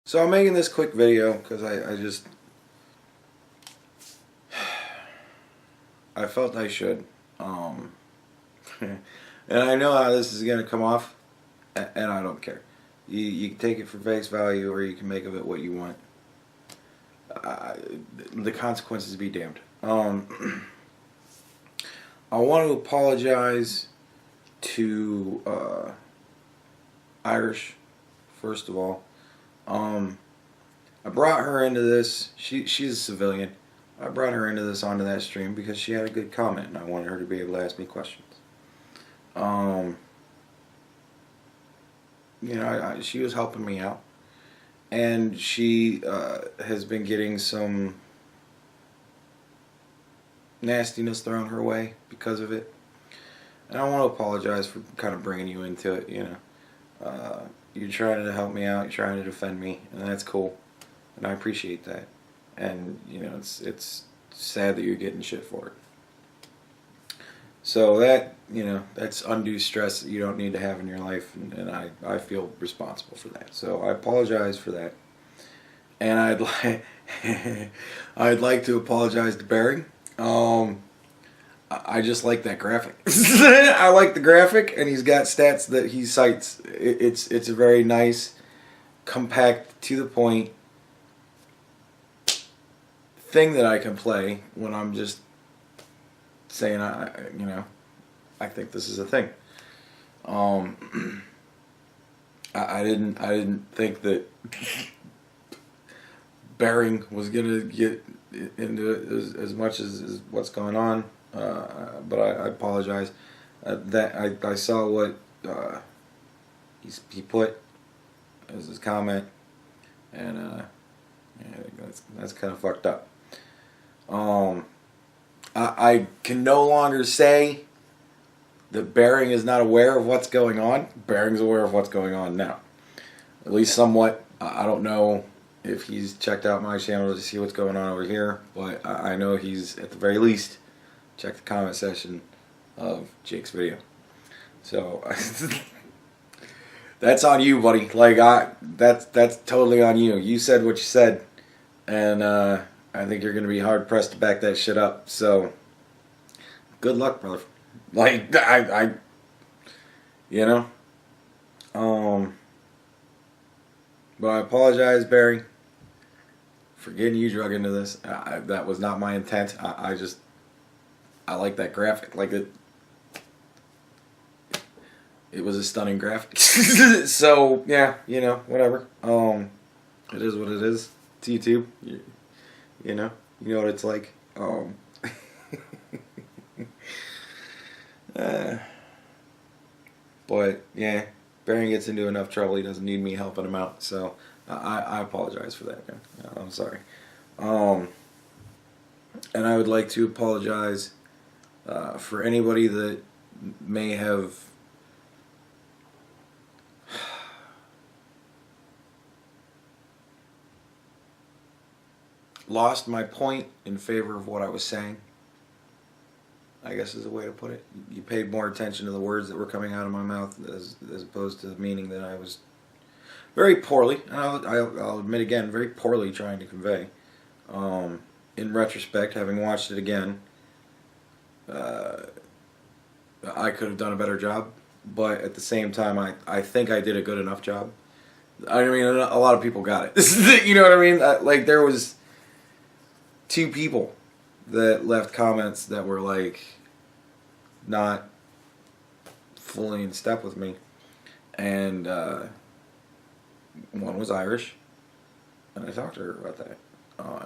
So I'm making this quick video because I felt I should. And I know how this is going to come off, and I don't care. You can take it for face value, or you can make of it what you want. The consequences be damned. I want to apologize to Irish, first of all. I brought her into this. She's a civilian. I brought her into this onto that stream because she had a good comment, and I wanted her to be able to ask me questions. She was helping me out, and she has been getting some nastiness thrown her way because of it. And I want to apologize for kind of bringing you into it. You're trying to help me out. You're trying to defend me, and that's cool, and I appreciate that. And it's sad that you're getting shit for it. So that's undue stress that you don't need to have in your life, and I feel responsible for that. So I apologize for that. And I'd like to apologize to Barry. I just like that graphic. I like the graphic, and he's got stats that he cites. It's a very nice, compact, to the point thing that I can play when I'm just saying I think this is a thing. I didn't think that Bering was gonna get into it as much as what's going on, but I apologize. That I saw what he put as his comment, and that's kind of fucked up. I can no longer say that Bering is not aware of what's going on. Bering's aware of what's going on now, at least somewhat. I don't know if he's checked out my channel to see what's going on over here, but I know he's at the very least checked the comment section of Jake's video. So that's on you, buddy. Like that's totally on you. You said what you said, and I think you're gonna be hard pressed to back that shit up. So good luck, brother. Like but I apologize, Barry, for getting you drug into this. That was not my intent. I like that graphic. Like it was a stunning graphic. So yeah, whatever. It is what it is. It's YouTube. You know what it's like. But yeah, Baron gets into enough trouble. He doesn't need me helping him out. So I apologize for that, man. I'm sorry. And I would like to apologize for anybody that may have lost my point in favor of what I was saying, I guess is a way to put it. You paid more attention to the words that were coming out of my mouth as opposed to the meaning that I was very poorly, and I'll admit again, very poorly trying to convey. In retrospect, having watched it again, I could have done a better job, but at the same time, I think I did a good enough job. I mean, a lot of people got it. You know what I mean? Like, there was 2 people that left comments that were like not fully in step with me, and one was Irish, and I talked to her about that,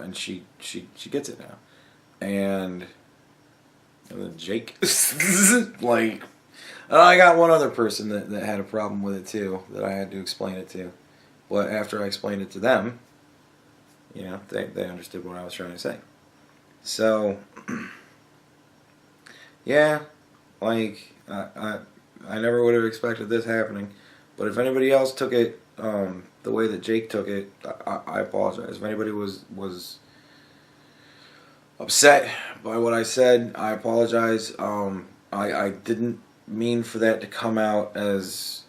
and she gets it now, and then Jake, like, I got one other person that had a problem with it too, that I had to explain it to, but after I explained it to them, they understood what I was trying to say. So, yeah, like, I never would have expected this happening, but if anybody else took it the way that Jake took it, I apologize. If anybody was upset by what I said, I apologize. I didn't mean for that to come out as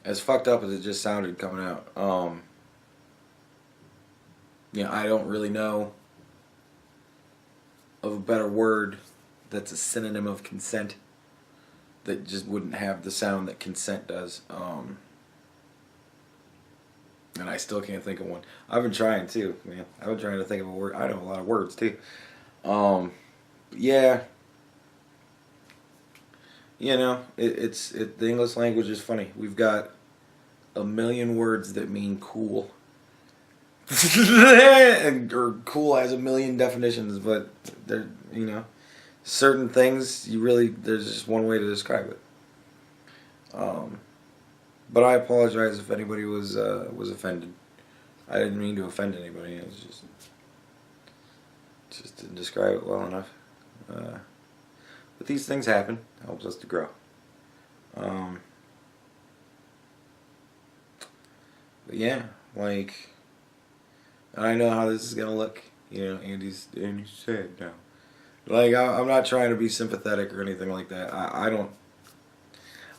as fucked up as it just sounded coming out. I don't really know of a better word that's a synonym of consent that just wouldn't have the sound that consent does. And I still can't think of one. I've been trying too, man. I've been trying to think of a word. I know a lot of words too. Yeah. The English language is funny. We've got a million words that mean cool. Or cool has a million definitions, but there, certain things there's just one way to describe it. But I apologize if anybody was offended. I didn't mean to offend anybody. It was just didn't describe it well enough. But these things happen. It helps us to grow. But yeah, I know how this is gonna look. Andy's sad now. I'm not trying to be sympathetic or anything like that.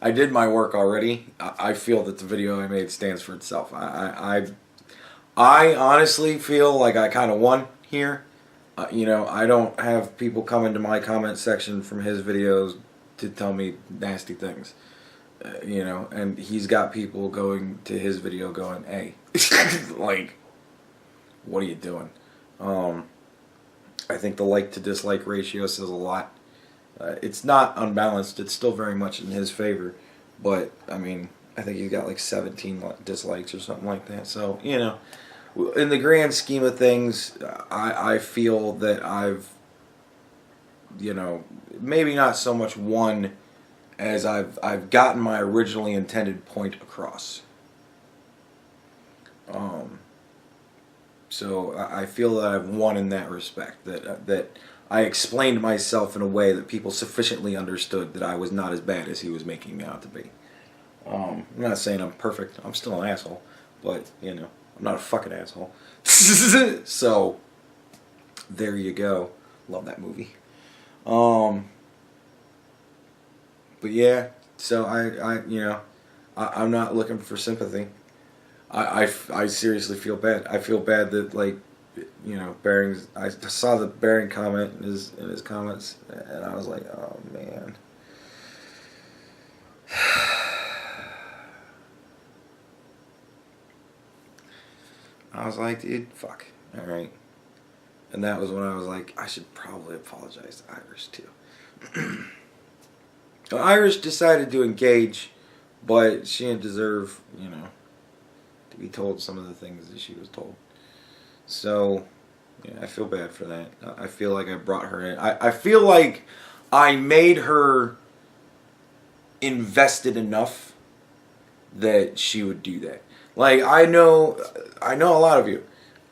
I did my work already. I feel that the video I made stands for itself. I honestly feel like I kind of won here. I don't have people come into my comment section from his videos to tell me nasty things. And he's got people going to his video going, hey, what are you doing? I think the like to dislike ratio says a lot. It's not unbalanced. It's still very much in his favor. But, I think he's got 17 dislikes or something like that. So, in the grand scheme of things, I feel that I've, maybe not so much won as I've gotten my originally intended point across. So I feel that I've won in that respect. That I explained myself in a way that people sufficiently understood that I was not as bad as he was making me out to be. I'm not saying I'm perfect. I'm still an asshole. But, I'm not a fucking asshole. So, there you go. Love that movie. But yeah, so I'm not looking for sympathy. I seriously feel bad. I feel bad that Bering's. I saw the Bering comment in his comments, and I was like, oh man. I was like, dude, fuck. All right. And that was when I was like, I should probably apologize to Irish too. Well, Irish decided to engage, but she didn't deserve, to be told some of the things that she was told. So, yeah, I feel bad for that. I feel like I brought her in. I feel like I made her invested enough that she would do that. I know a lot of you,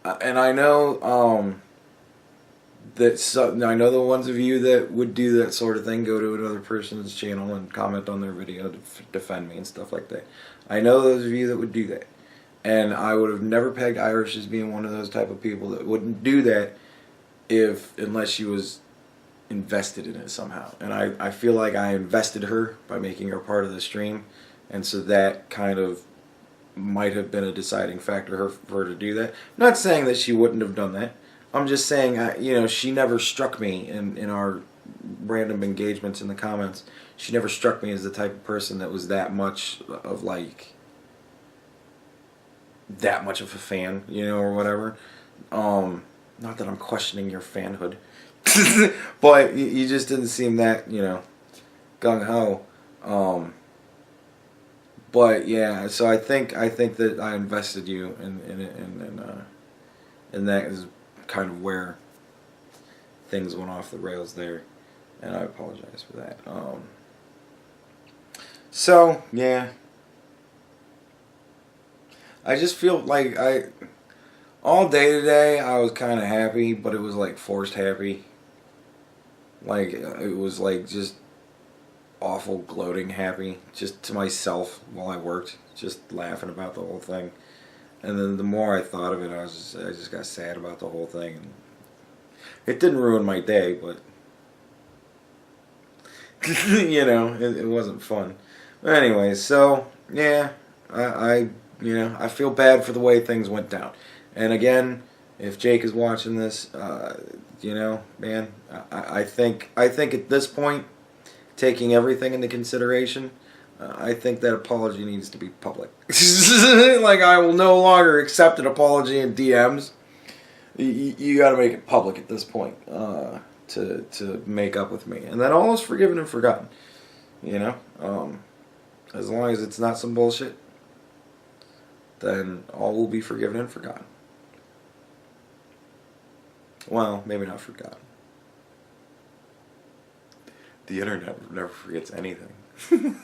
and I know I know the ones of you that would do that sort of thing, go to another person's channel and comment on their video to defend me and stuff like that. I know those of you that would do that. And I would have never pegged Irish as being one of those type of people that wouldn't do that unless she was invested in it somehow. And I feel like I invested her by making her part of the stream. And so that kind of might have been a deciding factor for her to do that. I'm not saying that she wouldn't have done that. I'm just saying, she never struck me in our random engagements in the comments. She never struck me as the type of person that was that much of that much of a fan, or whatever. Not that I'm questioning your fanhood, but you just didn't seem that, gung ho. But yeah, so I think that I invested you and that is kind of where things went off the rails there, and I apologize for that. So yeah, I just feel like all day today I was kind of happy, but it was forced happy. It was just awful gloating happy, just to myself while I worked, just laughing about the whole thing. And then the more I thought of it, I just got sad about the whole thing. And it didn't ruin my day, but it wasn't fun. But anyway, so yeah, I feel bad for the way things went down. And again, if Jake is watching this, man, I think at this point, taking everything into consideration, I think that apology needs to be public. Like, I will no longer accept an apology in DMs. You got to make it public at this point to make up with me, and then all is forgiven and forgotten. As long as it's not some bullshit, then all will be forgiven and forgotten. Well, maybe not forgotten. The internet never forgets anything.